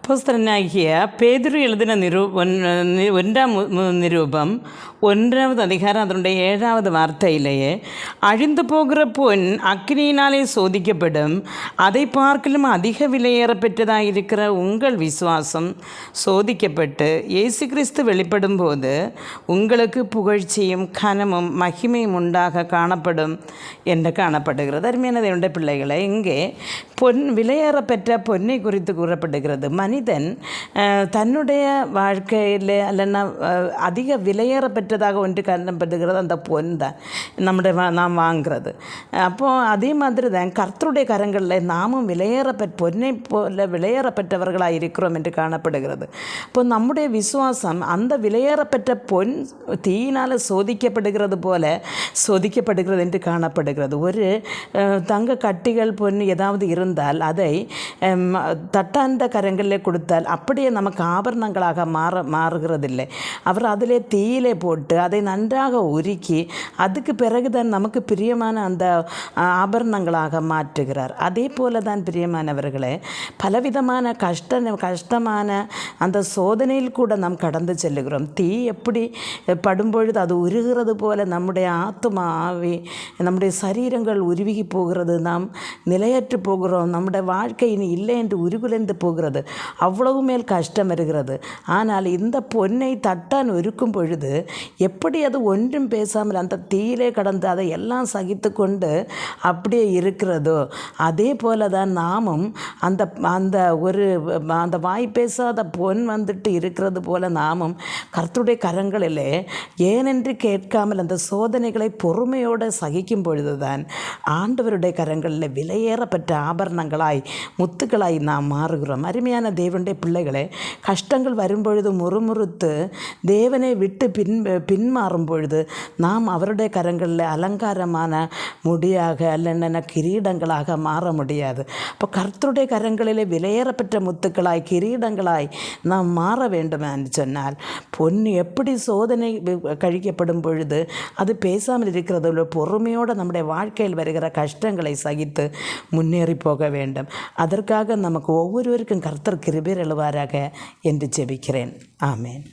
അപ്പോസ്തലനാകിയ പേതുരു എഴുതിന ഒന്നാം നിരൂപം 1வது அதிகாரம் அதனுடைய 7வது வார்த்தையிலேயே அழிந்து போகிற பொன் அக்கினியினாலே சோதிக்கப்படும், அதை பார்க்கலும் அதிக விலையேற பெற்றதாயிருக்கிற உங்கள் விசுவாசம் சோதிக்கப்பட்டு இயேசு கிறிஸ்து வெளிப்படும் போது உங்களுக்கு புகழ்ச்சியும் கனமும் மகிமையும் உண்டாக காணப்படும் என்று காணப்படுகிறது. அருமையான தேவனுடைய பிள்ளைகளை, இங்கே விலையேறப்பெற்ற பொன்னை குறித்து கூறப்படுகிறது. மனிதன் தன்னுடைய வாழ்க்கையில் இல்லைன்னா அதிக விலையேறப்பெற்றதாக ஒன்று காணப்படுகிறது அந்த பொன் தான் நாம் வாங்கிறது. அப்போது அதே மாதிரி தான் கர்த்தருடைய கரங்களில் நாமும் பொன்னை போல விலையேறப்பெற்றவர்களாக இருக்கிறோம் என்று காணப்படுகிறது. இப்போ நம்முடைய விசுவாசம் அந்த விலையேறப்பெற்ற பொன் தீயினால் சோதிக்கப்படுகிறது போல சோதிக்கப்படுகிறது என்று காணப்படுகிறது. ஒரு தங்க கட்டிகள் பொன் ஏதாவது இருந்தால் அதை தட்டாந்த கரங்களில் கொடுத்தால் அப்படியே நமக்கு ஆபரணங்களாக மாறுகிறதில்லை. அவர் அதிலே தீயிலே போட்டு அதை நன்றாக உருக்கி அதுக்கு பிறகுதான் நமக்கு பிரியமான அந்த ஆபரணங்களாக மாற்றுகிறார். அதே போல தான் பிரியமானவர்களே, பலவிதமான கஷ்டமான அந்த சோதனையில் கூட நாம் கடந்து செல்லுகிறோம். தீ எப்படி படும்பொழுது அது உருகிறது போல நம்முடைய ஆத்துமா, ஆவி, நம்முடைய சரீரங்கள் உருகி போகிறது, நாம் நிலையற்று போகிறோம், நம்முடைய வாழ்க்கை இனி இல்லை என்று உருகுலைந்து போகிறது, அவ்வளவு மேல் கஷ்டம் வருகிறது. ஆனால் இந்த பொன்னை தட்டான் ஒருக்கும் பொழுது எப்படி அது ஒன்றும் பேசாமல் அந்த தீயிலே கடந்து அதை எல்லாம் சகித்து கொண்டு அப்படியே இருக்கிறதோ, அதே போல தான் நாமும் அந்த வாய் பேசாத பொன் வந்துட்டு இருக்கிறது போல நாமும் கர்த்தருடைய கரங்களிலே ஏனென்று கேட்காமல் அந்த சோதனைகளை பொறுமையோடு சகிக்கும் பொழுது தான் ஆண்டவருடைய கரங்களில் விலையேறப்பட்ட ஆபரணங்களாய் முத்துக்களாய் நாம் மாறுகிறோம். அருமையான தேவனுடைய பிள்ளைகளே, கஷ்டங்கள் வரும்பொழுது முறுமுறுத்து தேவனை விட்டு பின்மாறும் பொழுது நாம் அவருடைய கரங்களில் அலங்காரமான முடியாக அல்ல கிரீடங்களாக மாற முடியாது. அப்போ கர்த்தருடைய கரங்களிலே விலையேறப்பெற்ற முத்துக்களாய் கிரீடங்களாய் நாம் மாற வேண்டும் என்று சொன்னால் பொன் எப்படி சோதனை கழிக்கப்படும் பொழுது அது பேசாமல் இருக்கிறது பொறுமையோடு நம்முடைய வாழ்க்கையில் வருகிற கஷ்டங்களை சகித்து முன்னேறி போக வேண்டும். அதற்காக நமக்கு ஒவ்வொருவருக்கும் கர்த்தர் கிருபை அருள்வாராக என்று ஜெபிக்கிறேன். ஆமேன்.